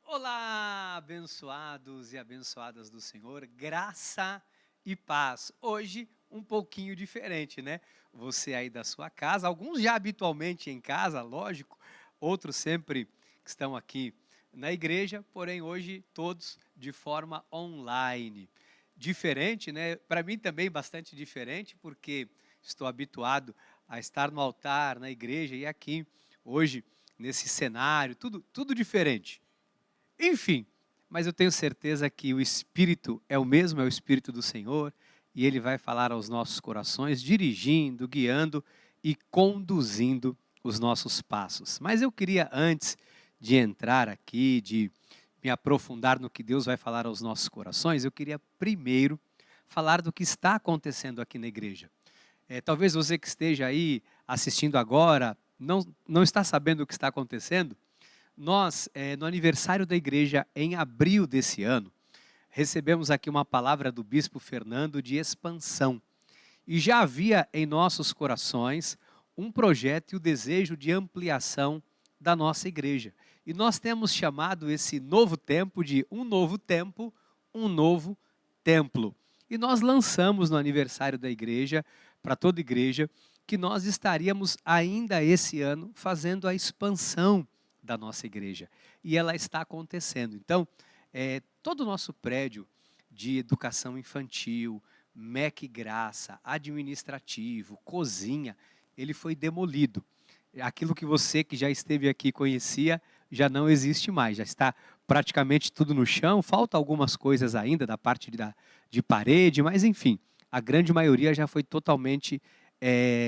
Olá, abençoados e abençoadas do Senhor, graça e paz. Hoje, um pouquinho diferente, né? Você aí da sua casa, alguns já habitualmente em casa, lógico, outros sempre que estão aqui na igreja, porém hoje todos de forma online. Diferente, né? Para mim também bastante diferente, porque estou habituado a estar no altar, na igreja e aqui, hoje, nesse cenário, tudo diferente. Enfim, mas eu tenho certeza que o Espírito é o mesmo, é o Espírito do Senhor, e ele vai falar aos nossos corações, dirigindo, guiando e conduzindo os nossos passos. Mas eu queria, antes de entrar aqui, de me aprofundar no que Deus vai falar aos nossos corações, eu queria primeiro falar do que está acontecendo aqui na igreja. Talvez você que esteja aí assistindo agora não está sabendo o que está acontecendo. Nós, no aniversário da igreja, em abril desse ano, recebemos aqui uma palavra do bispo Fernando de expansão. E já havia em nossos corações um projeto e o desejo de ampliação da nossa igreja. E nós temos chamado esse novo tempo de um novo tempo, um novo templo. E nós lançamos no aniversário da igreja, para toda igreja, que nós estaríamos ainda esse ano fazendo a expansão da nossa igreja. E ela está acontecendo. Então, todo o nosso prédio de educação infantil, MEC Graça, administrativo, cozinha, ele foi demolido. Aquilo que você que já esteve aqui conhecia, já não existe mais, já está praticamente tudo no chão, falta algumas coisas ainda da parte de parede, mas enfim, a grande maioria já foi totalmente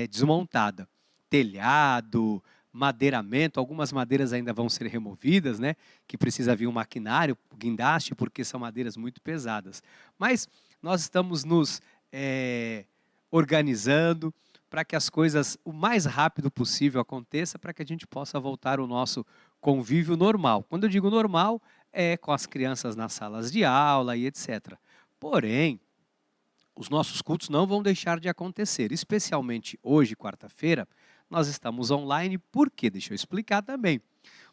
desmontada. Telhado, madeiramento, algumas madeiras ainda vão ser removidas, né? Que precisa vir um maquinário, guindaste, porque são madeiras muito pesadas. Mas nós estamos nos organizando para que as coisas o mais rápido possível aconteça, para que a gente possa voltar ao nosso convívio normal. Quando eu digo normal, é com as crianças nas salas de aula e etc. Porém, os nossos cultos não vão deixar de acontecer, especialmente hoje, quarta-feira, nós estamos online, por quê? Deixa eu explicar também.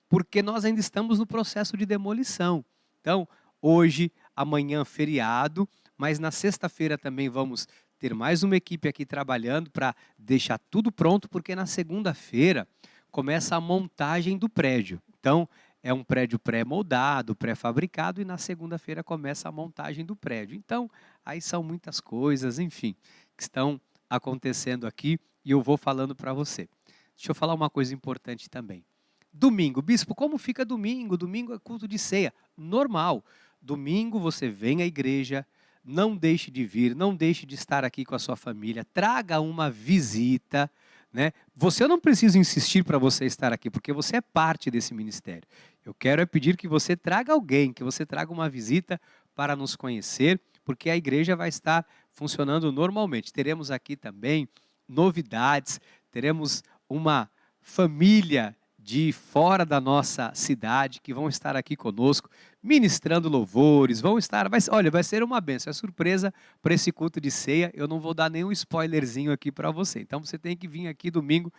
Porque nós ainda estamos no processo de demolição. Então, hoje, amanhã, feriado, mas na sexta-feira também vamos ter mais uma equipe aqui trabalhando para deixar tudo pronto, porque na segunda-feira começa a montagem do prédio. Então, é um prédio pré-moldado, pré-fabricado, e na segunda-feira começa a montagem do prédio. Então, aí são muitas coisas, enfim, que estão acontecendo aqui e eu vou falando para você. Deixa eu falar uma coisa importante também. Domingo, bispo, como fica domingo? Domingo é culto de ceia. Normal. Domingo você vem à igreja, não deixe de vir, não deixe de estar aqui com a sua família, traga uma visita, né? Você não precisa insistir para você estar aqui, porque você é parte desse ministério. Eu quero é pedir que você traga alguém, que você traga uma visita para nos conhecer, porque a igreja vai estar funcionando normalmente. Teremos aqui também novidades, teremos uma família de fora da nossa cidade que vão estar aqui conosco, ministrando louvores, vão estar, olha, vai ser uma bênção, é surpresa para esse culto de ceia, eu não vou dar nenhum spoilerzinho aqui para você, então você tem que vir aqui domingo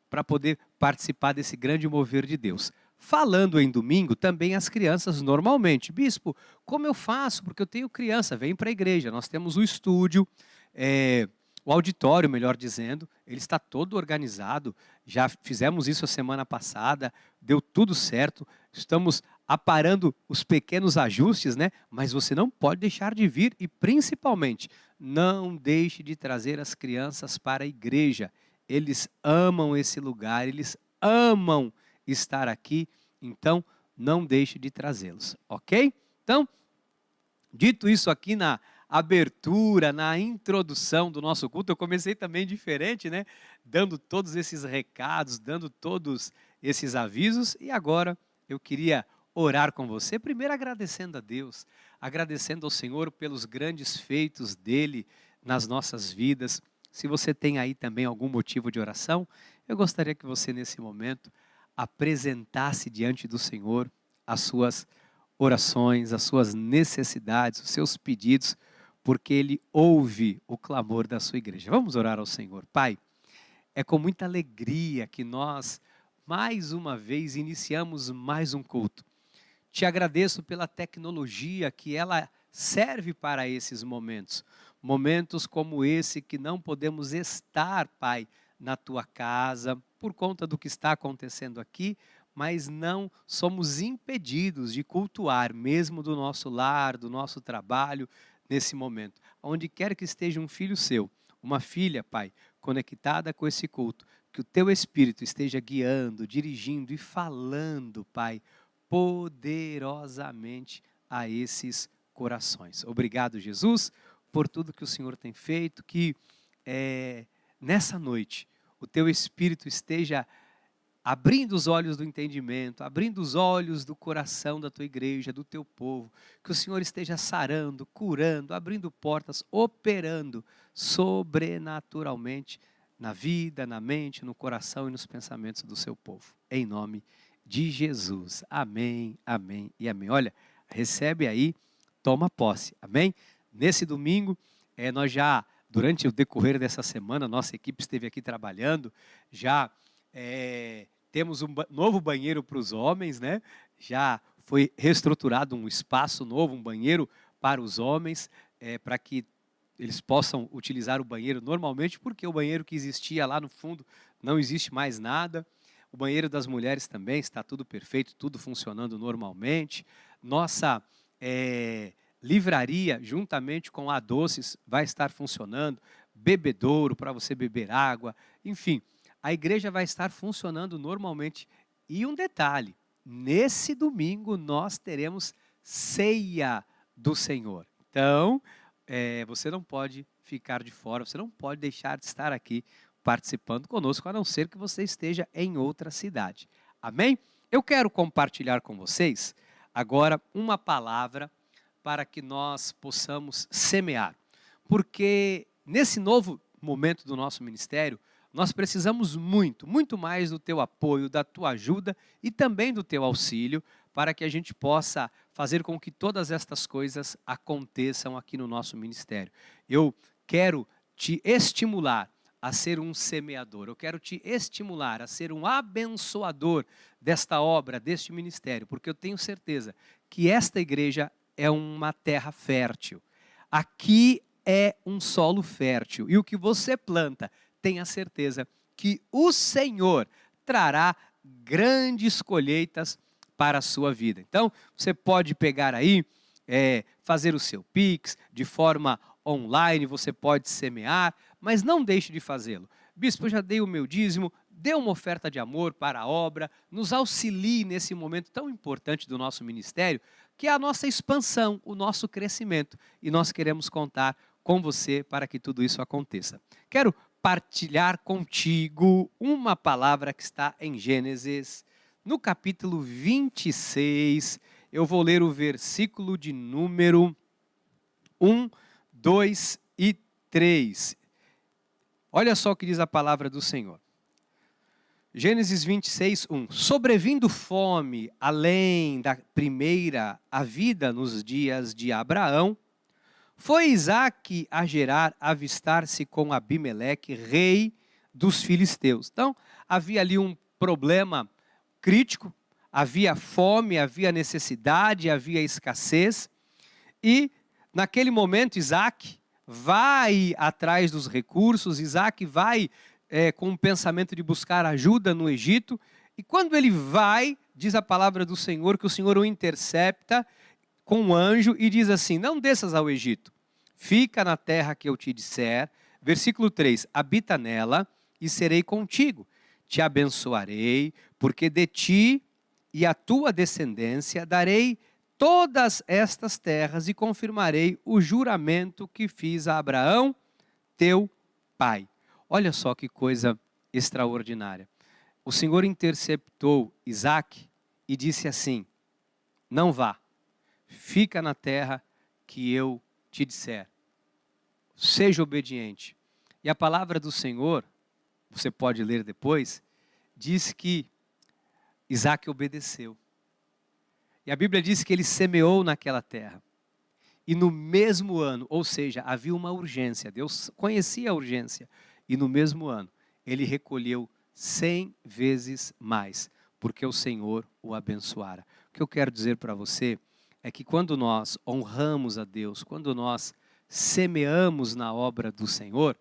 para poder participar desse grande mover de Deus. Falando em domingo, também as crianças normalmente, bispo, como eu faço? Porque eu tenho criança, vem para a igreja, nós temos o estúdio, o auditório, melhor dizendo, ele está todo organizado, já fizemos isso a semana passada, deu tudo certo, estamos aparando os pequenos ajustes, né? Mas você não pode deixar de vir e, principalmente, não deixe de trazer as crianças para a igreja. Eles amam esse lugar, eles amam estar aqui, então não deixe de trazê-los, ok? Então, dito isso aqui na abertura, na introdução do nosso culto, eu comecei também diferente, né? Dando todos esses recados, dando todos esses avisos, e agora eu queria orar com você, primeiro agradecendo a Deus, agradecendo ao Senhor pelos grandes feitos dele nas nossas vidas. Se você tem aí também algum motivo de oração, eu gostaria que você nesse momento apresentasse diante do Senhor as suas orações, as suas necessidades, os seus pedidos, porque Ele ouve o clamor da sua igreja. Vamos orar ao Senhor. Pai, é com muita alegria que nós, mais uma vez, iniciamos mais um culto. Te agradeço pela tecnologia que ela serve para esses momentos. Momentos como esse que não podemos estar, Pai, na tua casa, por conta do que está acontecendo aqui, mas não somos impedidos de cultuar, mesmo do nosso lar, do nosso trabalho, nesse momento. Onde quer que esteja um filho seu, uma filha, Pai, conectada com esse culto, que o teu Espírito esteja guiando, dirigindo e falando, Pai, poderosamente a esses corações. Obrigado, Jesus, por tudo que o Senhor tem feito, que nessa noite o teu Espírito esteja abrindo os olhos do entendimento, abrindo os olhos do coração da tua igreja, do teu povo, que o Senhor esteja sarando, curando, abrindo portas, operando sobrenaturalmente na vida, na mente, no coração e nos pensamentos do seu povo. Em nome de Jesus. Amém, amém e amém. Olha, recebe aí, toma posse. Amém? Nesse domingo, nós já, durante o decorrer dessa semana, nossa equipe esteve aqui trabalhando, já temos um novo banheiro para os homens, né? Já foi reestruturado um espaço novo, um banheiro para os homens, para que eles possam utilizar o banheiro normalmente, porque o banheiro que existia lá no fundo não existe mais nada. O banheiro das mulheres também está tudo perfeito, tudo funcionando normalmente. Nossa livraria, juntamente com a Doces, vai estar funcionando. Bebedouro para você beber água, enfim. A igreja vai estar funcionando normalmente. E um detalhe, nesse domingo nós teremos ceia do Senhor. Então, você não pode ficar de fora, você não pode deixar de estar aqui participando conosco, a não ser que você esteja em outra cidade. Amém? Eu quero compartilhar com vocês agora uma palavra para que nós possamos semear. Porque nesse novo momento do nosso ministério, nós precisamos muito, muito mais do teu apoio, da tua ajuda e também do teu auxílio para que a gente possa fazer com que todas estas coisas aconteçam aqui no nosso ministério. Eu quero te estimular a ser um semeador, eu quero te estimular a ser um abençoador desta obra, deste ministério, porque eu tenho certeza que esta igreja é uma terra fértil. Aqui é um solo fértil e o que você planta, tenha certeza que o Senhor trará grandes colheitas para a sua vida. Então, você pode pegar aí, fazer o seu Pix de forma online, você pode semear, mas não deixe de fazê-lo. Bispo, eu já dei o meu dízimo, dê uma oferta de amor para a obra, nos auxilie nesse momento tão importante do nosso ministério, que é a nossa expansão, o nosso crescimento. E nós queremos contar com você para que tudo isso aconteça. Quero partilhar contigo uma palavra que está em Gênesis, no capítulo 26. Eu vou ler o versículo de número 1, 2 e 3. Olha só o que diz a palavra do Senhor. Gênesis 26, 1. Sobrevindo fome além da primeira a vida nos dias de Abraão, foi Isaque a Gerar avistar-se com Abimeleque, rei dos filisteus. Então, havia ali um problema crítico, havia fome, havia necessidade, havia escassez. E, naquele momento, Isaque vai atrás dos recursos, Isaque vai com o pensamento de buscar ajuda no Egito. E quando ele vai, diz a palavra do Senhor, que o Senhor o intercepta com um anjo e diz assim: não desças ao Egito, fica na terra que eu te disser. Versículo 3, habita nela e serei contigo, te abençoarei, porque de ti e a tua descendência darei todas estas terras e confirmarei o juramento que fiz a Abraão, teu pai. Olha só que coisa extraordinária. O Senhor interceptou Isaque e disse assim: não vá, fica na terra que eu te disser. Seja obediente. E a palavra do Senhor, você pode ler depois, diz que Isaque obedeceu. E a Bíblia diz que ele semeou naquela terra. E no mesmo ano, ou seja, havia uma urgência, Deus conhecia a urgência, e no mesmo ano ele recolheu 100 vezes mais, porque o Senhor o abençoara. O que eu quero dizer para você é que quando nós honramos a Deus, quando nós semeamos na obra do Senhor,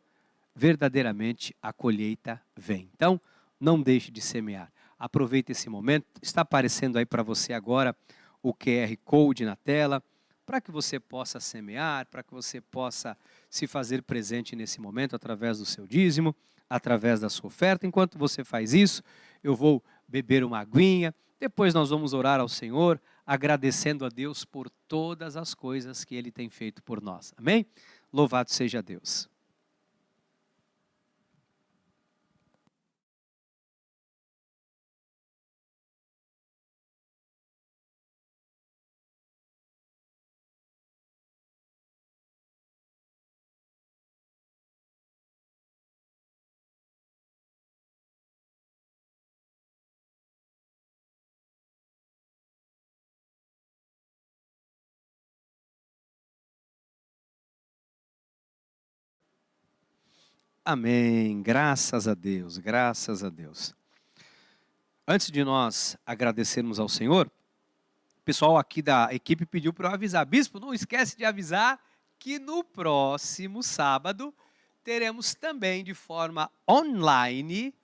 verdadeiramente a colheita vem. Então, não deixe de semear. Aproveite esse momento. Está aparecendo aí para você agora o QR Code na tela, para que você possa semear, para que você possa se fazer presente nesse momento através do seu dízimo, através da sua oferta. Enquanto você faz isso, eu vou beber uma aguinha, depois nós vamos orar ao Senhor, agradecendo a Deus por todas as coisas que Ele tem feito por nós. Amém? Louvado seja Deus. Amém. Graças a Deus, graças a Deus. Antes de nós agradecermos ao Senhor, o pessoal aqui da equipe pediu para eu avisar. Bispo, não esquece de avisar que no próximo sábado teremos também de forma online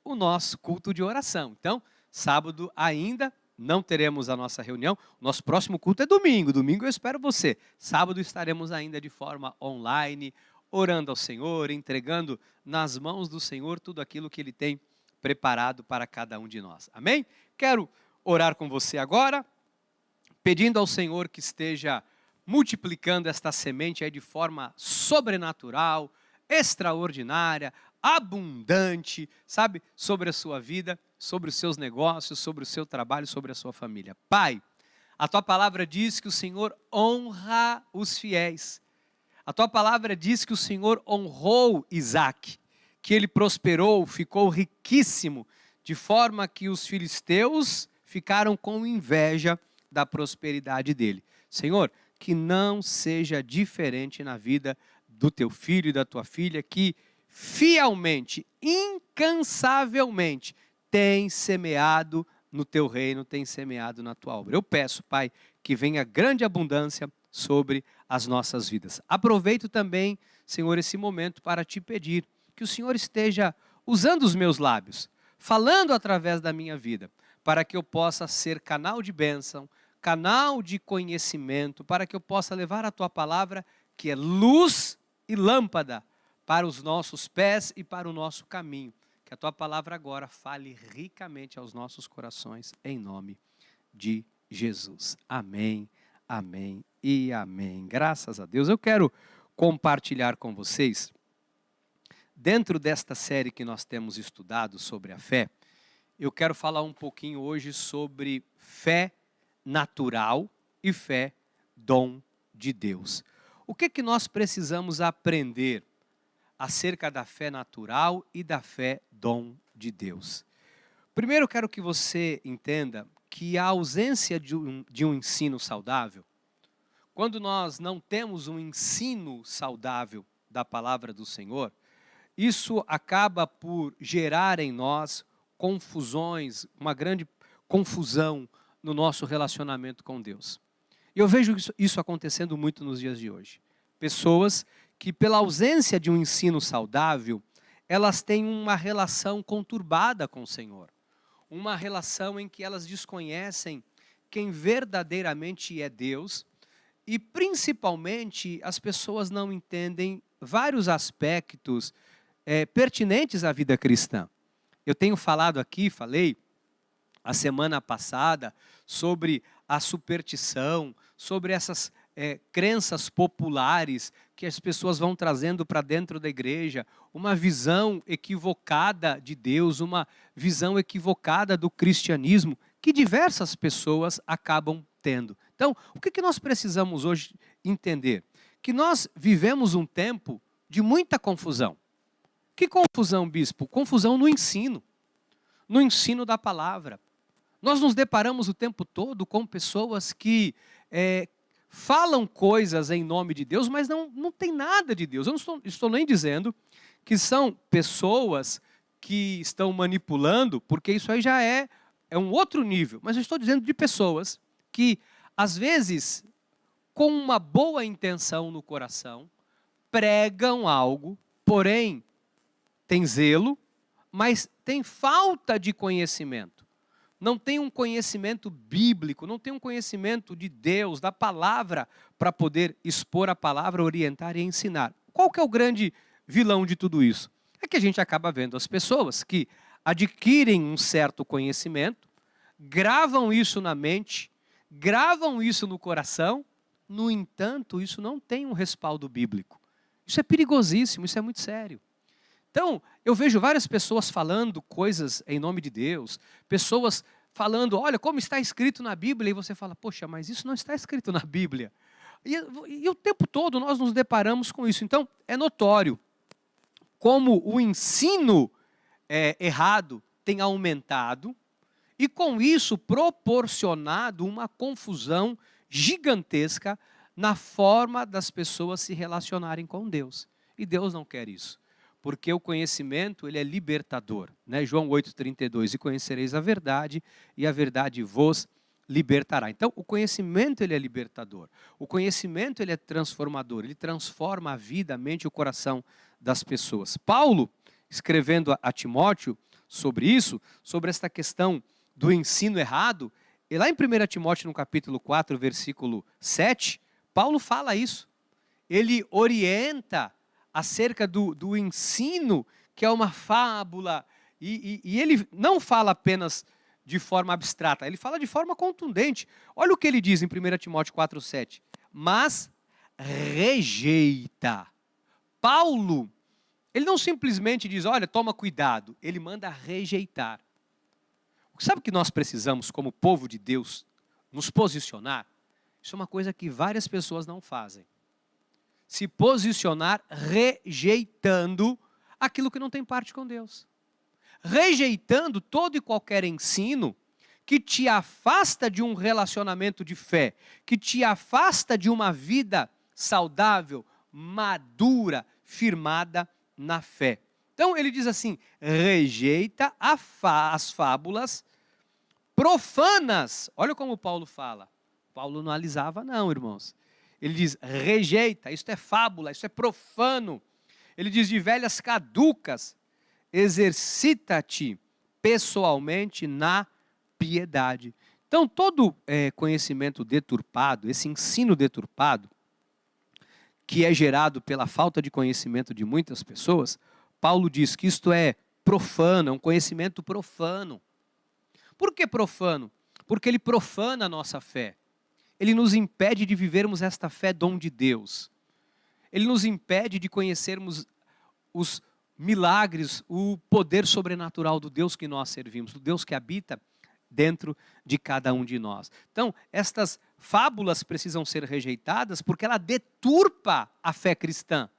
o nosso culto de oração. Então, sábado ainda não teremos a nossa reunião. Nosso próximo culto é domingo. Domingo eu espero você. Sábado estaremos ainda de forma online, orando ao Senhor, entregando nas mãos do Senhor tudo aquilo que Ele tem preparado para cada um de nós. Amém? Quero orar com você agora, pedindo ao Senhor que esteja multiplicando esta semente aí de forma sobrenatural, extraordinária, abundante, sabe, sobre a sua vida, sobre os seus negócios, sobre o seu trabalho, sobre a sua família. Pai, a Tua palavra diz que o Senhor honra os fiéis. A Tua palavra diz que o Senhor honrou Isaac, que ele prosperou, ficou riquíssimo, de forma que os filisteus ficaram com inveja da prosperidade dele. Senhor, que não seja diferente na vida do teu filho e da tua filha, que fielmente, incansavelmente, tem semeado no teu reino, tem semeado na tua obra. Eu peço, Pai, que venha grande abundância sobre as nossas vidas. Aproveito também, Senhor, esse momento para te pedir que o Senhor esteja usando os meus lábios, falando através da minha vida, para que eu possa ser canal de bênção, canal de conhecimento, para que eu possa levar a Tua palavra, que é luz e lâmpada para os nossos pés e para o nosso caminho. Que a Tua palavra agora fale ricamente aos nossos corações, em nome de Jesus. Amém, amém e amém. Graças a Deus. Eu quero compartilhar com vocês, dentro desta série que nós temos estudado sobre a fé, eu quero falar um pouquinho hoje sobre fé natural e fé dom de Deus. O que nós precisamos aprender acerca da fé natural e da fé dom de Deus? Primeiro, eu quero que você entenda que a ausência de um ensino saudável, quando nós não temos um ensino saudável da palavra do Senhor, isso acaba por gerar em nós confusões, uma grande confusão no nosso relacionamento com Deus. E eu vejo isso acontecendo muito nos dias de hoje. Pessoas que, pela ausência de um ensino saudável, elas têm uma relação conturbada com o Senhor. Uma relação em que elas desconhecem quem verdadeiramente é Deus e, principalmente, as pessoas não entendem vários aspectos pertinentes à vida cristã. Eu tenho falado aqui, falei a semana passada sobre a superstição, sobre essas crenças populares que as pessoas vão trazendo para dentro da igreja, uma visão equivocada de Deus, uma visão equivocada do cristianismo, que diversas pessoas acabam tendo. Então, o que nós precisamos hoje entender? Que nós vivemos um tempo de muita confusão. Que confusão, bispo? Confusão no ensino da palavra. Nós nos deparamos o tempo todo com pessoas que falam coisas em nome de Deus, mas não tem nada de Deus. Eu não estou nem dizendo que são pessoas que estão manipulando, porque isso aí já é é um outro nível, mas eu estou dizendo de pessoas que, às vezes, com uma boa intenção no coração, pregam algo, porém, tem zelo, mas tem falta de conhecimento. Não tem um conhecimento bíblico, não tem um conhecimento de Deus, da palavra, para poder expor a palavra, orientar e ensinar. Qual que é o grande vilão de tudo isso? É que a gente acaba vendo as pessoas que adquirem um certo conhecimento, gravam isso na mente, gravam isso no coração, no entanto, isso não tem um respaldo bíblico. Isso é perigosíssimo, isso é muito sério. Então, eu vejo várias pessoas falando coisas em nome de Deus, pessoas falando, olha, como está escrito na Bíblia, e você fala, poxa, mas isso não está escrito na Bíblia. E o tempo todo nós nos deparamos com isso. Então, é notório como o ensino errado tem aumentado e, com isso, proporcionado uma confusão gigantesca na forma das pessoas se relacionarem com Deus. E Deus não quer isso. Porque o conhecimento, ele é libertador. Né? João 8,32, e conhecereis a verdade, e a verdade vos libertará. Então, o conhecimento, ele é libertador. O conhecimento, ele é transformador. Ele transforma a vida, a mente e o coração das pessoas. Paulo, escrevendo a Timóteo sobre isso, sobre esta questão do ensino errado, e lá em 1 Timóteo, no capítulo 4, versículo 7, Paulo fala isso. Ele orienta acerca do ensino, que é uma fábula, e ele não fala apenas de forma abstrata, ele fala de forma contundente. Olha o que ele diz em 1 Timóteo 4,7. Mas rejeita. Paulo, ele não simplesmente diz, olha, toma cuidado, ele manda rejeitar. Sabe o que nós precisamos, como povo de Deus, nos posicionar? Isso é uma coisa que várias pessoas não fazem. Se posicionar rejeitando aquilo que não tem parte com Deus. Rejeitando todo e qualquer ensino que te afasta de um relacionamento de fé, que te afasta de uma vida saudável, madura, firmada na fé. Então ele diz assim, rejeita as fábulas profanas. Olha como Paulo fala. Paulo não alisava não, irmãos. Ele diz, rejeita, isso é fábula, isso é profano. Ele diz, de velhas caducas, exercita-te pessoalmente na piedade. Então, todo conhecimento deturpado, esse ensino deturpado, que é gerado pela falta de conhecimento de muitas pessoas, Paulo diz que isto é profano, é um conhecimento profano. Por que profano? Porque ele profana a nossa fé. Ele nos impede de vivermos esta fé dom de Deus. Ele nos impede de conhecermos os milagres, o poder sobrenatural do Deus que nós servimos, do Deus que habita dentro de cada um de nós. Então, estas fábulas precisam ser rejeitadas porque ela deturpa a fé cristã,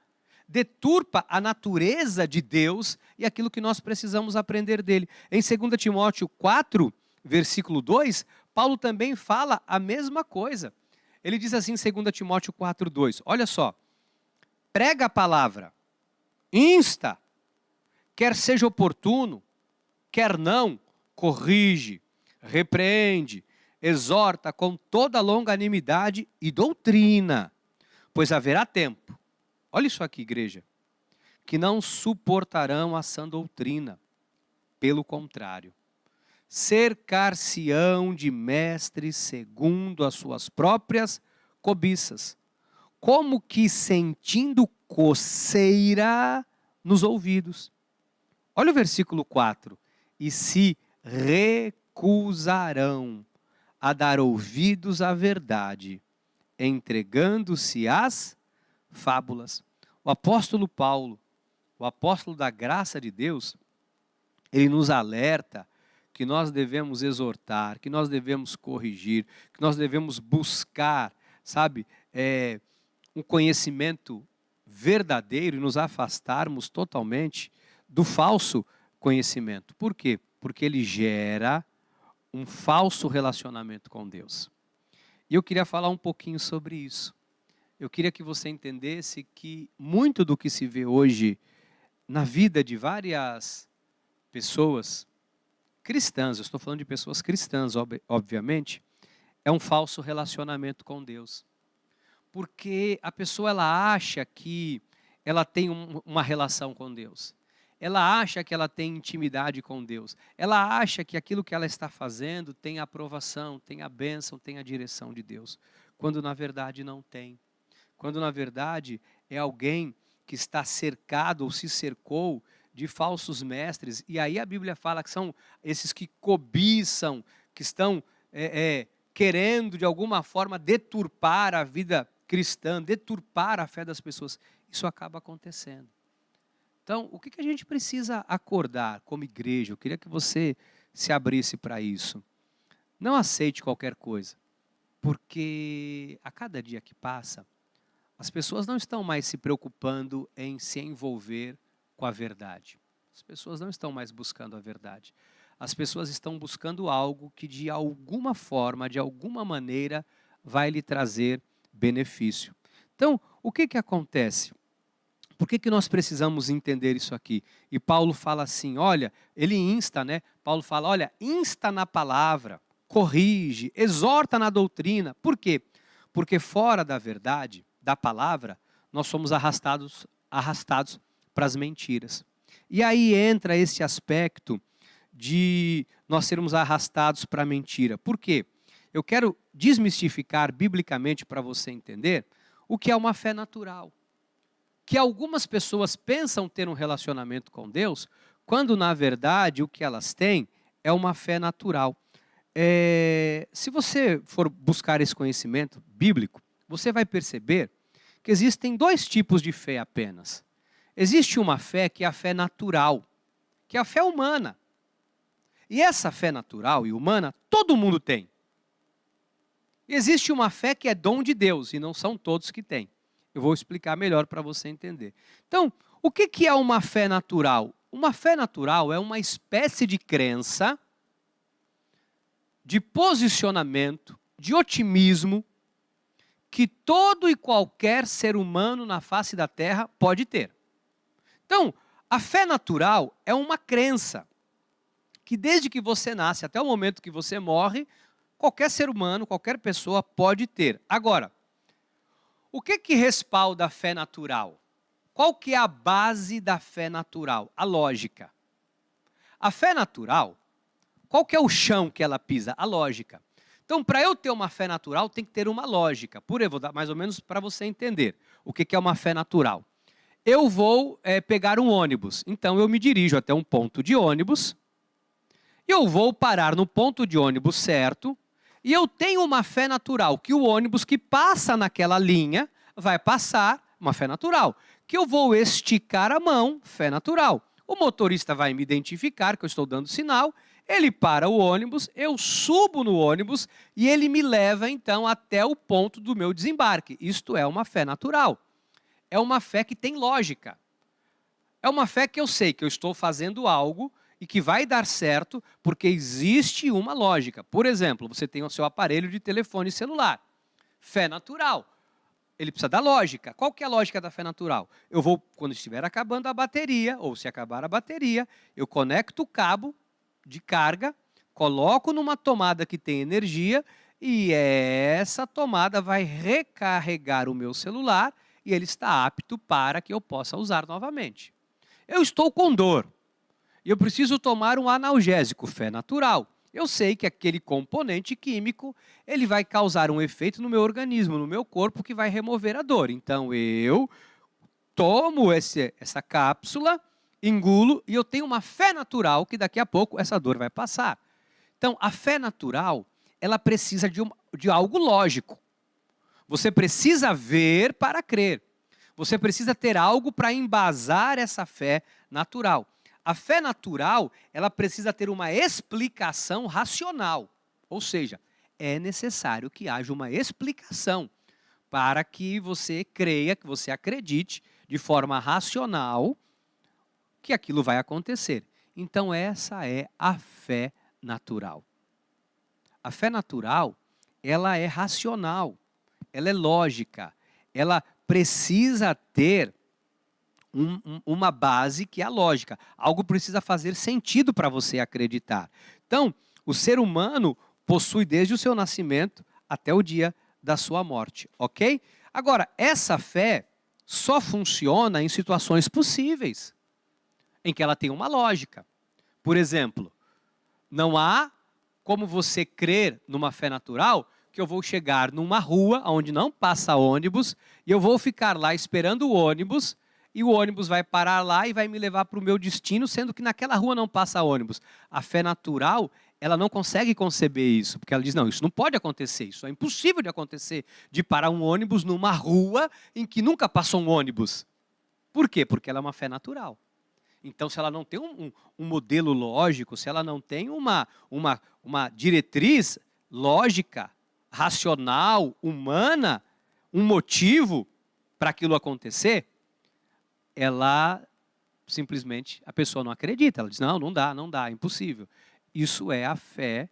deturpa a natureza de Deus e aquilo que nós precisamos aprender dele. Em 2 Timóteo 4, versículo 2, Paulo também fala a mesma coisa. Ele diz assim em 2 Timóteo 4, 2, olha só, prega a palavra, insta, quer seja oportuno, quer não, corrige, repreende, exorta com toda longanimidade e doutrina, pois haverá tempo, olha isso aqui, igreja, que não suportarão a sã doutrina, pelo contrário, cercar-se-ão de mestres segundo as suas próprias cobiças, como que sentindo coceira nos ouvidos. Olha o versículo 4. E se recusarão a dar ouvidos à verdade, entregando-se às fábulas. O apóstolo Paulo, o apóstolo da graça de Deus, ele nos alerta que nós devemos exortar, que nós devemos corrigir, que nós devemos buscar, sabe, um conhecimento verdadeiro e nos afastarmos totalmente do falso conhecimento. Por quê? Porque ele gera um falso relacionamento com Deus. E eu queria falar um pouquinho sobre isso. Eu queria que você entendesse que muito do que se vê hoje na vida de várias pessoas cristãs, eu estou falando de pessoas cristãs, obviamente, é um falso relacionamento com Deus. Porque a pessoa ela acha que ela tem uma relação com Deus. Ela acha que ela tem intimidade com Deus. Ela acha que aquilo que ela está fazendo tem a aprovação, tem a bênção, tem a direção de Deus. Quando na verdade não tem. Quando na verdade é alguém que está cercado ou se cercou de falsos mestres. E aí a Bíblia fala que são esses que cobiçam, que estão querendo de alguma forma deturpar a vida cristã, deturpar a fé das pessoas. Isso acaba acontecendo. Então, o que a gente precisa acordar como igreja? Eu queria que você se abrisse para isso. Não aceite qualquer coisa, porque a cada dia que passa, as pessoas não estão mais se preocupando em se envolver com a verdade. As pessoas não estão mais buscando a verdade. As pessoas estão buscando algo que de alguma forma, de alguma maneira, vai lhe trazer benefício. Então, o que acontece? Por que nós precisamos entender isso aqui? E Paulo fala assim, olha, ele insta, né? Paulo fala, olha, insta na palavra, corrige, exorta na doutrina. Por quê? Porque fora da verdade, da palavra, nós somos arrastados para as mentiras. E aí entra esse aspecto de nós sermos arrastados para a mentira. Por quê? Eu quero desmistificar biblicamente para você entender o que é uma fé natural. Que algumas pessoas pensam ter um relacionamento com Deus, quando na verdade o que elas têm é uma fé natural. Se você for buscar esse conhecimento bíblico, você vai perceber que existem dois tipos de fé apenas. Existe uma fé que é a fé natural, que é a fé humana. E essa fé natural e humana, todo mundo tem. E existe uma fé que é dom de Deus, e não são todos que têm. Eu vou explicar melhor para você entender. Então, o que é uma fé natural? Uma fé natural é uma espécie de crença, de posicionamento, de otimismo, que todo e qualquer ser humano na face da terra pode ter. Então, a fé natural é uma crença que desde que você nasce até o momento que você morre, qualquer ser humano, qualquer pessoa pode ter. Agora, o que respalda a fé natural? Qual que é a base da fé natural? A lógica. A fé natural, qual que é o chão que ela pisa? A lógica. Então, para eu ter uma fé natural, tem que ter uma lógica. Eu vou dar mais ou menos para você entender o que é uma fé natural. Eu vou pegar um ônibus, então eu me dirijo até um ponto de ônibus, eu vou parar no ponto de ônibus certo, e eu tenho uma fé natural, que o ônibus que passa naquela linha vai passar, uma fé natural. Que eu vou esticar a mão, fé natural. O motorista vai me identificar que eu estou dando sinal, ele para o ônibus, eu subo no ônibus e ele me leva então até o ponto do meu desembarque. Isto é uma fé natural. É uma fé que tem lógica. É uma fé que eu sei que eu estou fazendo algo e que vai dar certo porque existe uma lógica. Por exemplo, você tem o seu aparelho de telefone celular. Fé natural. Ele precisa da lógica. Qual que é a lógica da fé natural? Eu vou, quando estiver acabando a bateria, ou se acabar a bateria, eu conecto o cabo de carga, coloco numa tomada que tem energia e essa tomada vai recarregar o meu celular e ele está apto para que eu possa usar novamente. Eu estou com dor e eu preciso tomar um analgésico, fé natural. Eu sei que aquele componente químico ele vai causar um efeito no meu organismo, no meu corpo, que vai remover a dor. Então eu tomo essa cápsula, engulo e eu tenho uma fé natural que daqui a pouco essa dor vai passar. Então a fé natural, ela precisa de algo lógico. Você precisa ver para crer. Você precisa ter algo para embasar essa fé natural. A fé natural, ela precisa ter uma explicação racional. Ou seja, é necessário que haja uma explicação para que você creia, que você acredite de forma racional que aquilo vai acontecer. Então essa é a fé natural. A fé natural, ela é racional, ela é lógica, ela precisa ter uma base que é a lógica. Algo precisa fazer sentido para você acreditar. Então, o ser humano possui desde o seu nascimento até o dia da sua morte, ok? Agora, essa fé só funciona em situações possíveis, em que ela tem uma lógica. Por exemplo, não há como você crer numa fé natural que eu vou chegar numa rua onde não passa ônibus e eu vou ficar lá esperando o ônibus e o ônibus vai parar lá e vai me levar para o meu destino, sendo que naquela rua não passa ônibus. A fé natural, ela não consegue conceber isso, porque ela diz, não, isso não pode acontecer, isso é impossível de acontecer, de parar um ônibus numa rua em que nunca passou um ônibus. Por quê? Porque ela é uma fé natural. Então, se ela não tem um modelo lógico, se ela não tem uma diretriz lógica, racional, humana, um motivo para aquilo acontecer, ela simplesmente, a pessoa não acredita. Ela diz, não, não dá, é impossível. Isso é a fé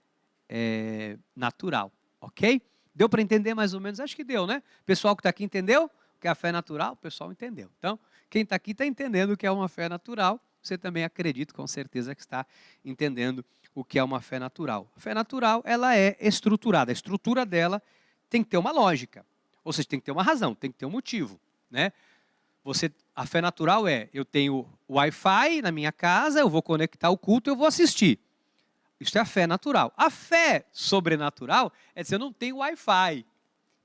natural, ok? Deu para entender mais ou menos? Acho que deu, né? O pessoal que está aqui entendeu o que é a fé natural? O pessoal entendeu. Então, quem está aqui está entendendo o que é uma fé natural. Você também acredita, com certeza, que está entendendo o que é uma fé natural. A fé natural, ela é estruturada. A estrutura dela tem que ter uma lógica. Ou seja, tem que ter uma razão, tem que ter um motivo, né? A fé natural é, eu tenho Wi-Fi na minha casa, eu vou conectar o culto, eu vou assistir. Isso é a fé natural. A fé sobrenatural é dizer, eu não tenho Wi-Fi.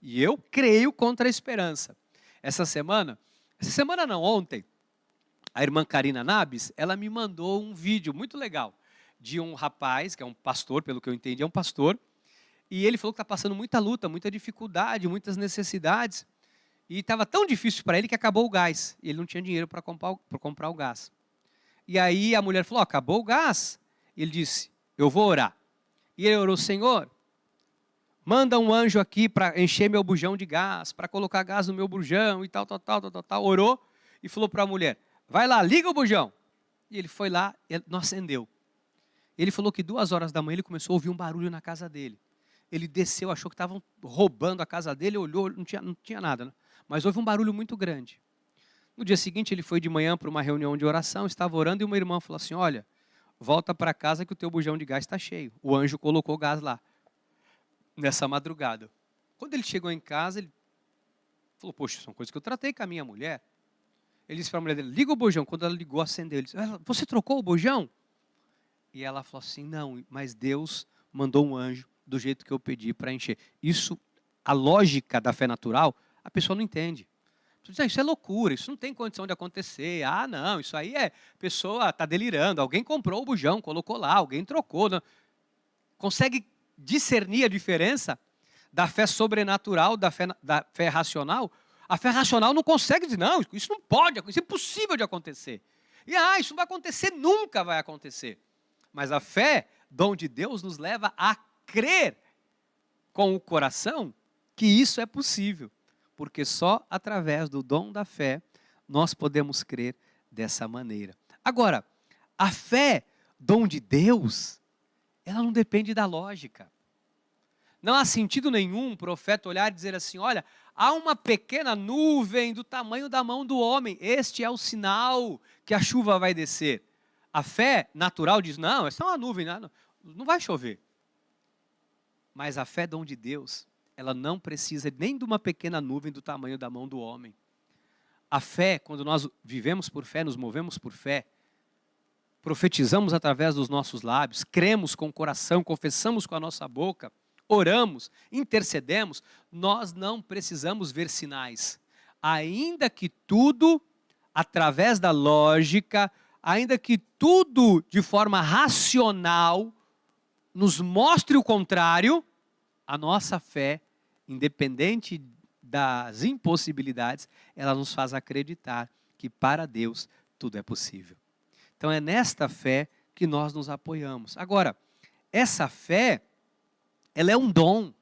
E eu creio contra a esperança. Essa semana não, ontem, a irmã Karina Nabis, ela me mandou um vídeo muito legal de um rapaz, que é um pastor, pelo que eu entendi, é um pastor, e ele falou que está passando muita luta, muita dificuldade, muitas necessidades, e estava tão difícil para ele que acabou o gás, e ele não tinha dinheiro para comprar o gás. E aí a mulher falou, acabou o gás? E ele disse, eu vou orar. E ele orou, Senhor, manda um anjo aqui para encher meu bujão de gás, para colocar gás no meu bujão e tal. Orou e falou para a mulher, vai lá, liga o bujão. E ele foi lá, não acendeu. Ele falou que 2 horas da manhã ele começou a ouvir um barulho na casa dele. Ele desceu, achou que estavam roubando a casa dele, olhou, não tinha nada, né? Mas houve um barulho muito grande. No dia seguinte ele foi de manhã para uma reunião de oração, estava orando e uma irmã falou assim, olha, volta para casa que o teu bujão de gás está cheio. O anjo colocou gás lá, nessa madrugada. Quando ele chegou em casa, ele falou, poxa, são coisas que eu tratei com a minha mulher. Ele disse para a mulher dele, liga o bujão. Quando ela ligou, acendeu. Ele disse, você trocou o bujão? E ela falou assim, não, mas Deus mandou um anjo do jeito que eu pedi para encher. Isso, a lógica da fé natural, a pessoa não entende. Isso é loucura, isso não tem condição de acontecer. Ah, não, isso aí a pessoa está delirando. Alguém comprou o bujão, colocou lá, alguém trocou. Não. Consegue discernir a diferença da fé sobrenatural, da fé racional? A fé racional não consegue dizer, não, isso não pode, isso é impossível de acontecer. E isso não vai acontecer, nunca vai acontecer. Mas a fé, dom de Deus, nos leva a crer com o coração que isso é possível. Porque só através do dom da fé nós podemos crer dessa maneira. Agora, a fé, dom de Deus, ela não depende da lógica. Não há sentido nenhum um profeta olhar e dizer assim, olha, há uma pequena nuvem do tamanho da mão do homem, este é o sinal que a chuva vai descer. A fé natural diz, não, essa é uma nuvem, não vai chover. Mas a fé, dom de Deus, ela não precisa nem de uma pequena nuvem do tamanho da mão do homem. A fé, quando nós vivemos por fé, nos movemos por fé, profetizamos através dos nossos lábios, cremos com o coração, confessamos com a nossa boca, oramos, intercedemos, nós não precisamos ver sinais. Ainda que tudo, através da lógica, ainda que tudo de forma racional nos mostre o contrário, a nossa fé, independente das impossibilidades, ela nos faz acreditar que para Deus tudo é possível. Então é nesta fé que nós nos apoiamos. Agora, essa fé, ela é um dom.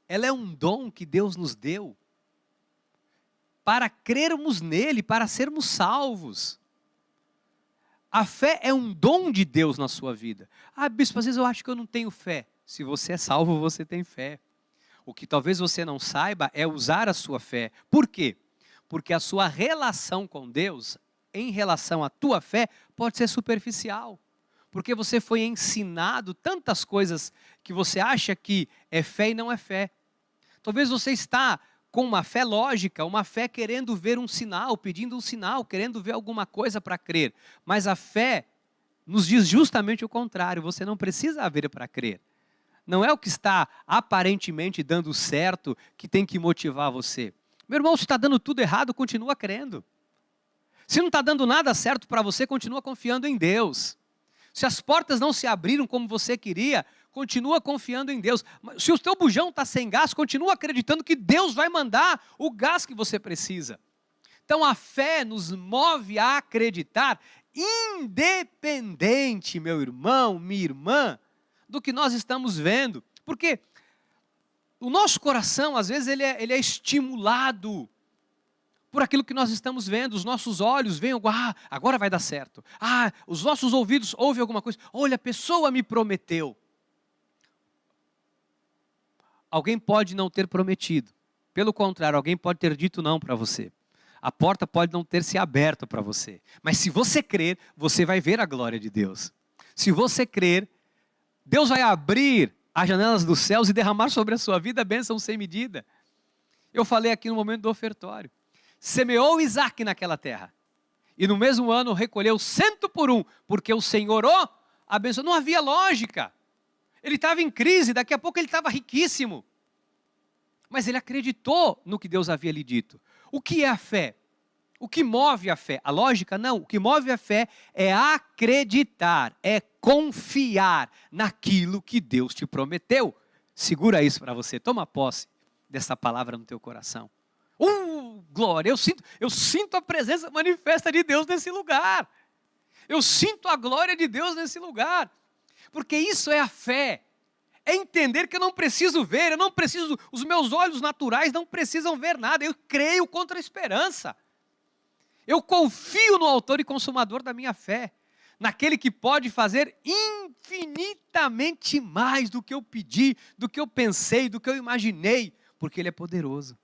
Ela é um dom que Deus nos deu para crermos nele, para sermos salvos. A fé é um dom de Deus na sua vida. Bispo, às vezes eu acho que eu não tenho fé. Se você é salvo, você tem fé. O que talvez você não saiba é usar a sua fé. Por quê? Porque a sua relação com Deus, em relação à tua fé, pode ser superficial. porque você foi ensinado tantas coisas que você acha que é fé e não é fé. Talvez você está com uma fé lógica, uma fé querendo ver um sinal, pedindo um sinal, querendo ver alguma coisa para crer. Mas a fé nos diz justamente o contrário, você não precisa ver para crer. Não é o que está aparentemente dando certo que tem que motivar você. Meu irmão, se está dando tudo errado, continua crendo. Se não está dando nada certo para você, continua confiando em Deus. Se as portas não se abriram como você queria, continua confiando em Deus. Se o teu bujão está sem gás, continua acreditando que Deus vai mandar o gás que você precisa. Então a fé nos move a acreditar, independente, meu irmão, minha irmã, do que nós estamos vendo. Porque o nosso coração, às vezes, ele é estimulado por aquilo que nós estamos vendo. Os nossos olhos veem, agora vai dar certo. Os nossos ouvidos ouvem alguma coisa. Olha, a pessoa me prometeu. Alguém pode não ter prometido. Pelo contrário, alguém pode ter dito não para você. A porta pode não ter se aberto para você. Mas se você crer, você vai ver a glória de Deus. Se você crer, Deus vai abrir as janelas dos céus e derramar sobre a sua vida bênção sem medida. Eu falei aqui no momento do ofertório. Semeou Isaac naquela terra. E no mesmo ano recolheu 100 por 1, porque o Senhor o abençoou. Não havia lógica. Ele estava em crise, daqui a pouco ele estava riquíssimo. Mas ele acreditou no que Deus havia lhe dito. O que é a fé? O que move a fé? A lógica? Não. O que move a fé é acreditar, é confiar naquilo que Deus te prometeu. Segura isso para você. Toma posse dessa palavra no teu coração. Glória! Eu sinto a presença manifesta de Deus nesse lugar. Eu sinto a glória de Deus nesse lugar. Porque isso é a fé. É entender que eu não preciso ver, os meus olhos naturais não precisam ver nada. Eu creio contra a esperança. Eu confio no autor e consumador da minha fé. Naquele que pode fazer infinitamente mais do que eu pedi, do que eu pensei, do que eu imaginei, porque Ele é poderoso.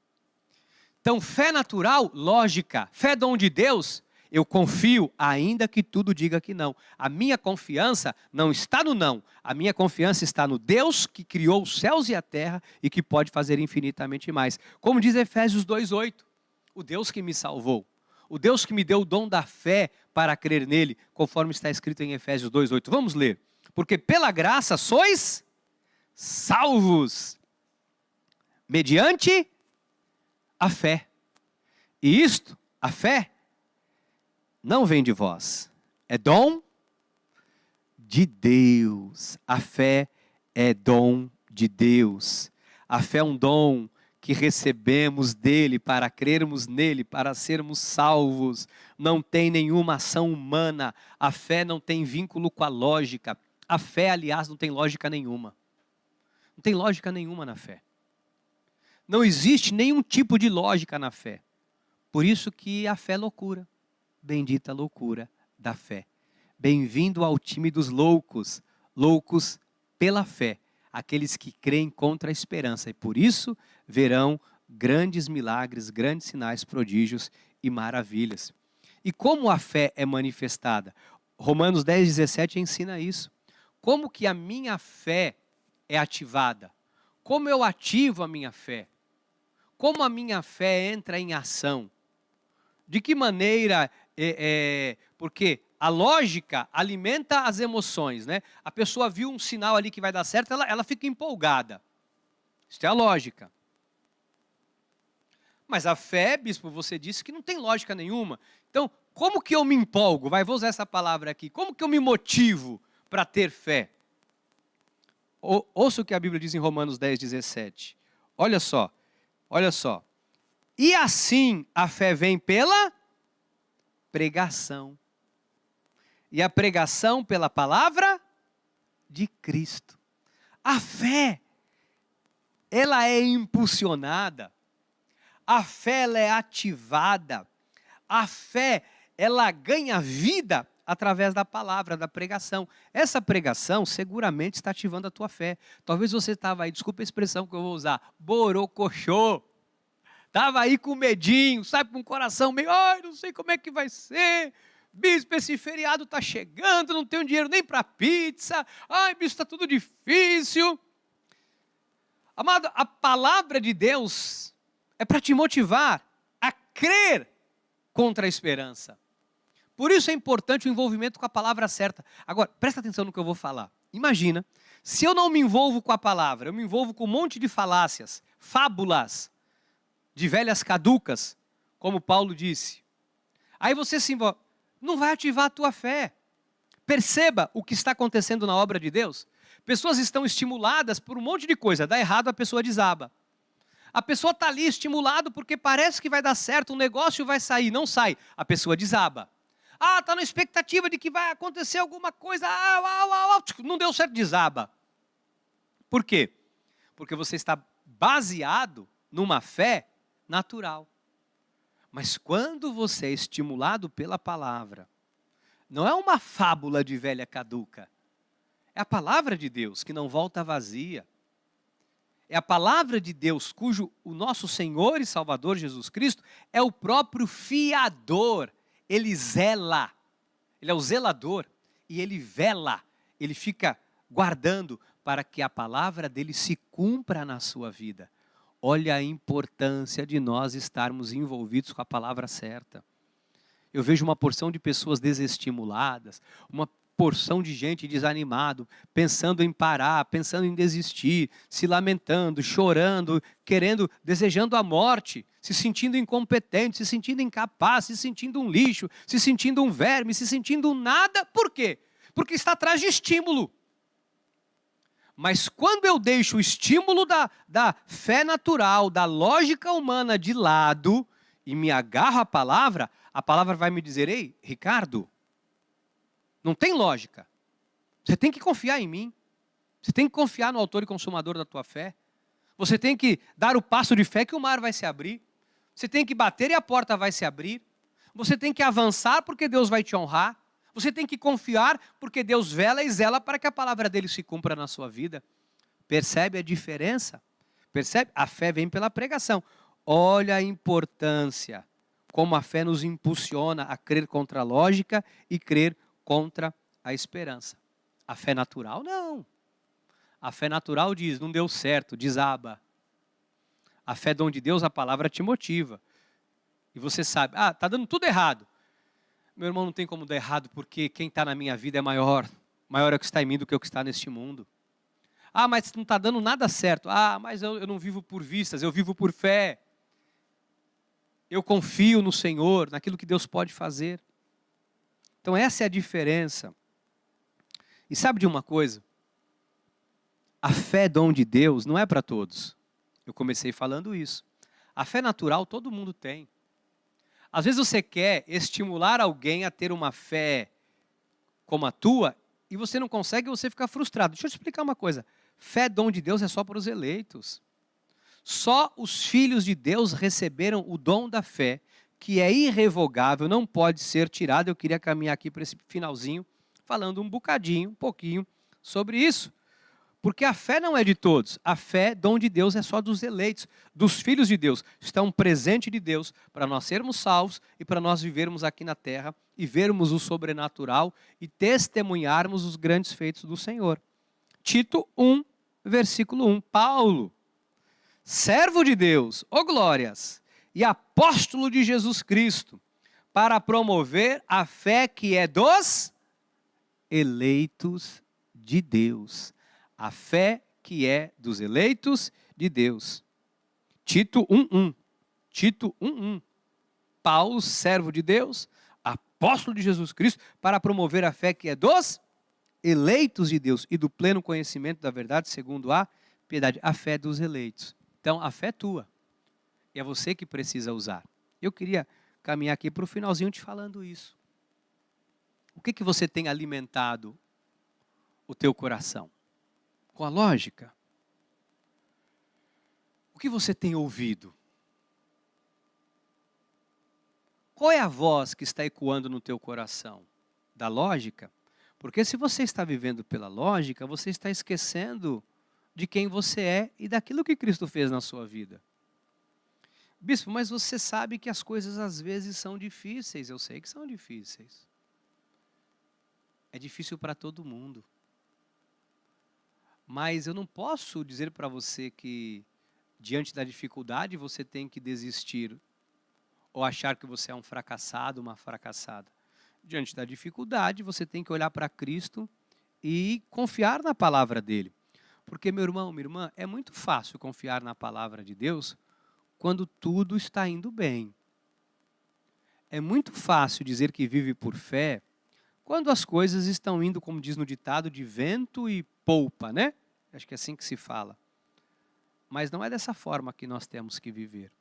Então, fé natural, lógica. Fé dom de Deus, eu confio, ainda que tudo diga que não. A minha confiança não está no não. A minha confiança está no Deus que criou os céus e a terra e que pode fazer infinitamente mais. Como diz Efésios 2:8, o Deus que me salvou. O Deus que me deu o dom da fé para crer nele, conforme está escrito em Efésios 2:8. Vamos ler. Porque pela graça sois salvos, mediante a fé. E isto, a fé, não vem de vós. É dom de Deus. A fé é dom de Deus. A fé é um dom que recebemos dele para crermos nele, para sermos salvos. Não tem nenhuma ação humana. A fé não tem vínculo com a lógica. A fé, aliás, não tem lógica nenhuma. Não tem lógica nenhuma na fé. Não existe nenhum tipo de lógica na fé. Por isso que a fé é loucura. Bendita loucura da fé. Bem-vindo ao time dos loucos. Loucos pela fé. Aqueles que creem contra a esperança. E por isso verão grandes milagres, grandes sinais, prodígios e maravilhas. E como a fé é manifestada? Romanos 10:17 ensina isso. Como que a minha fé é ativada? Como eu ativo a minha fé? Como a minha fé entra em ação? De que maneira? Porque a lógica alimenta as emoções, né? A pessoa viu um sinal ali que vai dar certo, ela fica empolgada. Isso é a lógica. Mas a fé, bispo, você disse que não tem lógica nenhuma. Então, como que eu me empolgo? Vou usar essa palavra aqui. Como que eu me motivo para ter fé? Ouça o que a Bíblia diz em Romanos 10:17. Olha só. E assim a fé vem pela pregação. E a pregação pela palavra de Cristo. A fé, ela é impulsionada. A fé, ela é ativada. A fé, ela ganha vida através da palavra, da pregação. Essa pregação seguramente está ativando a tua fé. Talvez você estava aí, desculpa a expressão que eu vou usar, borocochô. Estava aí com medinho, sabe, com o coração meio, não sei como é que vai ser. bispo, esse feriado está chegando, não tenho dinheiro nem para pizza. Ai, bispo, está tudo difícil. Amado, a palavra de Deus é para te motivar a crer contra a esperança. Por isso é importante o envolvimento com a palavra certa. Agora, presta atenção no que eu vou falar. Imagina, se eu não me envolvo com a palavra, eu me envolvo com um monte de falácias, fábulas, de velhas caducas, como Paulo disse. Aí você se envolve, não vai ativar a tua fé. Perceba o que está acontecendo na obra de Deus. Pessoas estão estimuladas por um monte de coisa, dá errado, a pessoa desaba. A pessoa está ali estimulada porque parece que vai dar certo, um negócio vai sair, não sai, a pessoa desaba. Ah, está na expectativa de que vai acontecer alguma coisa, não deu certo, desaba. Por quê? Porque você está baseado numa fé natural. Mas quando você é estimulado pela palavra, não é uma fábula de velha caduca, é a palavra de Deus que não volta vazia. É a palavra de Deus cujo o nosso Senhor e Salvador Jesus Cristo é o próprio fiador. Ele zela, ele é o zelador e ele vela, ele fica guardando para que a palavra dele se cumpra na sua vida. Olha a importância de nós estarmos envolvidos com a palavra certa. Eu vejo uma porção de pessoas desestimuladas, uma porção de gente desanimado, pensando em parar, pensando em desistir, se lamentando, chorando, desejando a morte, se sentindo incompetente, se sentindo incapaz, se sentindo um lixo, se sentindo um verme, se sentindo um nada. Por quê? Porque está atrás de estímulo. Mas quando eu deixo o estímulo da fé natural, da lógica humana de lado e me agarro à palavra, a palavra vai me dizer, ei, Ricardo, não tem lógica. Você tem que confiar em mim. Você tem que confiar no autor e consumador da tua fé. Você tem que dar o passo de fé que o mar vai se abrir. Você tem que bater e a porta vai se abrir. Você tem que avançar porque Deus vai te honrar. Você tem que confiar porque Deus vela e zela para que a palavra dele se cumpra na sua vida. Percebe a diferença? Percebe? A fé vem pela pregação. Olha a importância, como a fé nos impulsiona a crer contra a lógica e crer contra a esperança. A fé natural, não. A fé natural diz, não deu certo, desaba. A fé dom de Deus, a palavra te motiva. E você sabe, está dando tudo errado. Meu irmão, não tem como dar errado, porque quem está na minha vida é maior. Maior é o que está em mim do que o que está neste mundo. Mas não está dando nada certo. Mas eu não vivo por vistas, eu vivo por fé. Eu confio no Senhor, naquilo que Deus pode fazer. Então essa é a diferença. E sabe de uma coisa? A fé dom de Deus não é para todos. Eu comecei falando isso. A fé natural todo mundo tem. Às vezes você quer estimular alguém a ter uma fé como a tua e você não consegue e você fica frustrado. Deixa eu te explicar uma coisa. Fé dom de Deus é só para os eleitos. Só os filhos de Deus receberam o dom da fé, que é irrevogável, não pode ser tirado. Eu queria caminhar aqui para esse finalzinho, falando um pouquinho sobre isso. Porque a fé não é de todos. A fé, dom de Deus, é só dos eleitos, dos filhos de Deus. Isto é um presente de Deus para nós sermos salvos e para nós vivermos aqui na terra e vermos o sobrenatural e testemunharmos os grandes feitos do Senhor. Tito 1, versículo 1. Paulo, servo de Deus, glórias, e apóstolo de Jesus Cristo, para promover a fé que é dos eleitos de Deus. A fé que é dos eleitos de Deus. Tito 1:1. Tito 1:1. Paulo, servo de Deus, apóstolo de Jesus Cristo, para promover a fé que é dos eleitos de Deus e do pleno conhecimento da verdade, segundo a piedade. A fé dos eleitos. Então, a fé é tua. E é você que precisa usar. Eu queria caminhar aqui para o finalzinho te falando isso. O que você tem alimentado o teu coração? Com a lógica? O que você tem ouvido? Qual é a voz que está ecoando no teu coração? Da lógica? Porque se você está vivendo pela lógica, você está esquecendo de quem você é e daquilo que Cristo fez na sua vida. Bispo, mas você sabe que as coisas às vezes são difíceis. Eu sei que são difíceis. É difícil para todo mundo. Mas eu não posso dizer para você que, diante da dificuldade, você tem que desistir ou achar que você é um fracassado, uma fracassada. Diante da dificuldade, você tem que olhar para Cristo e confiar na palavra dele. Porque, meu irmão, minha irmã, é muito fácil confiar na palavra de Deus quando tudo está indo bem. É muito fácil dizer que vive por fé quando as coisas estão indo, como diz no ditado, de vento e polpa, né? Acho que é assim que se fala. Mas não é dessa forma que nós temos que viver.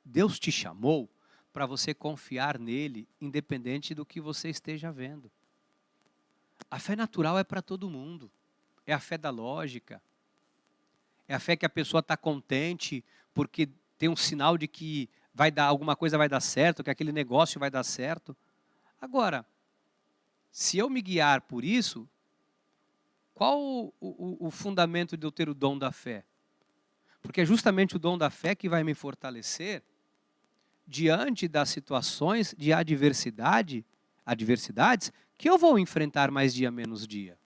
Deus te chamou para você confiar nele, independente do que você esteja vendo. A fé natural é para todo mundo. É a fé da lógica. É a fé que a pessoa está contente porque tem um sinal de que vai dar, alguma coisa vai dar certo, que aquele negócio vai dar certo. Agora, se eu me guiar por isso, qual o fundamento de eu ter o dom da fé? Porque é justamente o dom da fé que vai me fortalecer diante das situações de adversidades que eu vou enfrentar mais dia menos dia.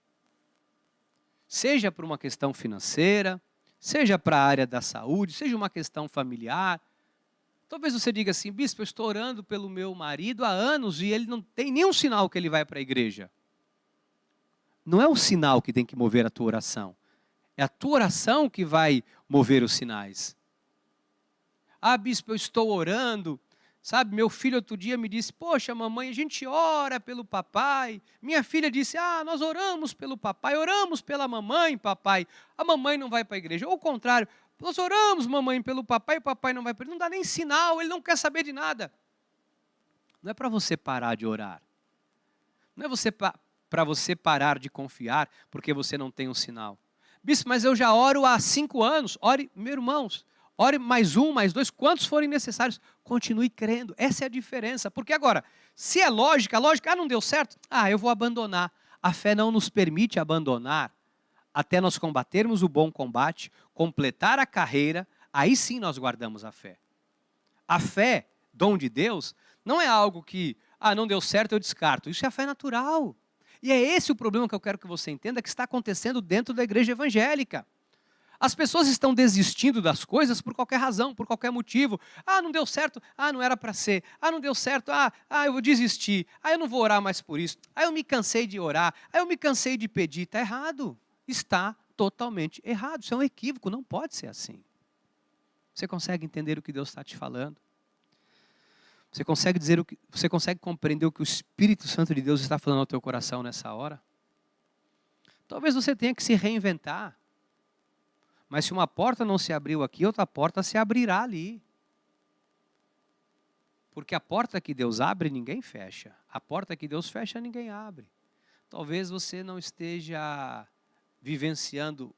Seja por uma questão financeira, seja para a área da saúde, seja uma questão familiar. Talvez você diga assim, bispo, eu estou orando pelo meu marido há anos e ele não tem nenhum sinal que ele vai para a igreja. Não é o sinal que tem que mover a tua oração. É a tua oração que vai mover os sinais. Ah, bispo, eu estou orando. Sabe, meu filho outro dia me disse, poxa, mamãe, a gente ora pelo papai. Minha filha disse, nós oramos pelo papai, oramos pela mamãe, papai. A mamãe não vai para a igreja. Ou o contrário, nós oramos, mamãe, pelo papai, o papai não vai para a igreja. Não dá nem sinal, ele não quer saber de nada. Não é para você parar de orar. Não é para você parar de confiar porque você não tem um sinal. Bispo, mas eu já oro há 5 anos. Ore, meus irmãos, ore mais 1, mais 2, quantos forem necessários. Continue crendo. Essa é a diferença. Porque agora, se é lógica, não deu certo, eu vou abandonar. A fé não nos permite abandonar até nós combatermos o bom combate, completar a carreira, aí sim nós guardamos a fé. A fé, dom de Deus, não é algo que, não deu certo, eu descarto. Isso é a fé natural. E é esse o problema que eu quero que você entenda que está acontecendo dentro da igreja evangélica. As pessoas estão desistindo das coisas por qualquer razão, por qualquer motivo. Não deu certo, não era para ser. Não deu certo, eu vou desistir. Eu não vou orar mais por isso. Eu me cansei de orar. Eu me cansei de pedir. Está errado. Está totalmente errado. Isso é um equívoco, não pode ser assim. Você consegue entender o que Deus está te falando? Você consegue compreender o que o Espírito Santo de Deus está falando ao teu coração nessa hora? Talvez você tenha que se reinventar. Mas se uma porta não se abriu aqui, outra porta se abrirá ali. Porque a porta que Deus abre, ninguém fecha. A porta que Deus fecha, ninguém abre. Talvez você não esteja vivenciando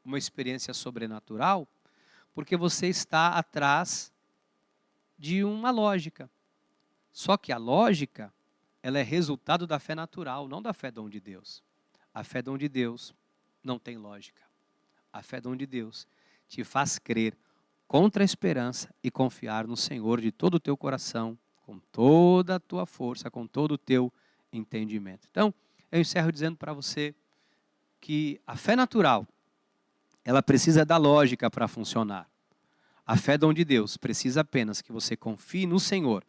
uma experiência sobrenatural, porque você está atrás de uma lógica. Só que a lógica, ela é resultado da fé natural, não da fé dom de Deus. A fé dom de Deus não tem lógica. A fé dom de Deus te faz crer contra a esperança e confiar no Senhor de todo o teu coração, com toda a tua força, com todo o teu entendimento. Então, eu encerro dizendo para você que a fé natural, ela precisa da lógica para funcionar. A fé dom de Deus precisa apenas que você confie no Senhor,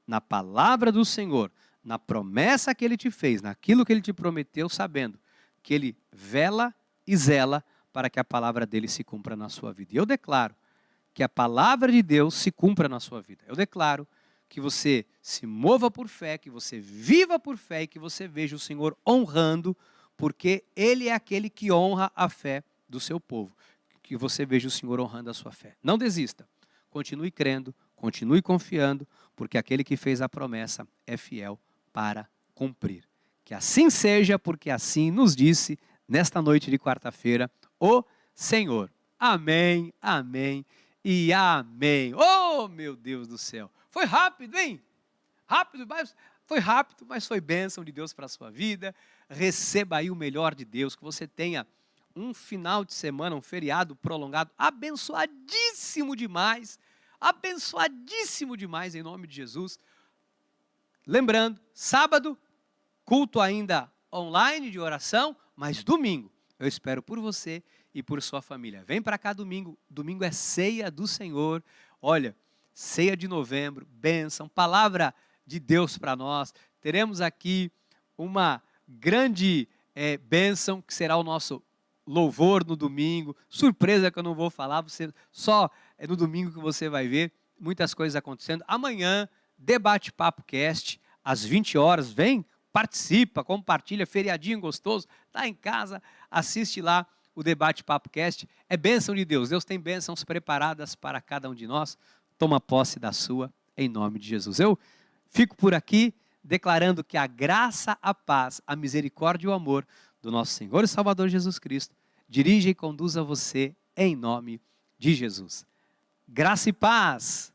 na palavra do Senhor, na promessa que Ele te fez, naquilo que Ele te prometeu, sabendo que Ele vela e zela para que a palavra dEle se cumpra na sua vida. E eu declaro que a palavra de Deus se cumpra na sua vida. Eu declaro que você se mova por fé, que você viva por fé e que você veja o Senhor honrando, porque Ele é aquele que honra a fé do seu povo. Que você veja o Senhor honrando a sua fé. Não desista. Continue crendo, continue confiando, porque aquele que fez a promessa é fiel para cumprir. Que assim seja, porque assim nos disse, nesta noite de quarta-feira, o Senhor. Amém, amém e amém. Oh, meu Deus do céu. Foi rápido, hein? Foi rápido, mas foi bênção de Deus para a sua vida. Receba aí o melhor de Deus, que você tenha um final de semana, um feriado prolongado, abençoadíssimo demais em nome de Jesus. Lembrando, sábado, culto ainda online de oração, mas domingo eu espero por você e por sua família. Vem para cá domingo. Domingo é ceia do Senhor. Olha, ceia de novembro, bênção, palavra de Deus para nós. Teremos aqui uma grande bênção, que será o nosso louvor no domingo. Surpresa que eu não vou falar, só é no domingo que você vai ver muitas coisas acontecendo. Amanhã, Debate Papo Cast, às 20 horas. Vem, participa, compartilha, feriadinho gostoso. Está em casa, assiste lá o Debate Papo Cast. É bênção de Deus. Deus tem bênçãos preparadas para cada um de nós. Toma posse da sua, em nome de Jesus. Eu fico por aqui, declarando que a graça, a paz, a misericórdia e o amor do nosso Senhor e Salvador Jesus Cristo dirija e conduza você em nome de Jesus. Graça e paz!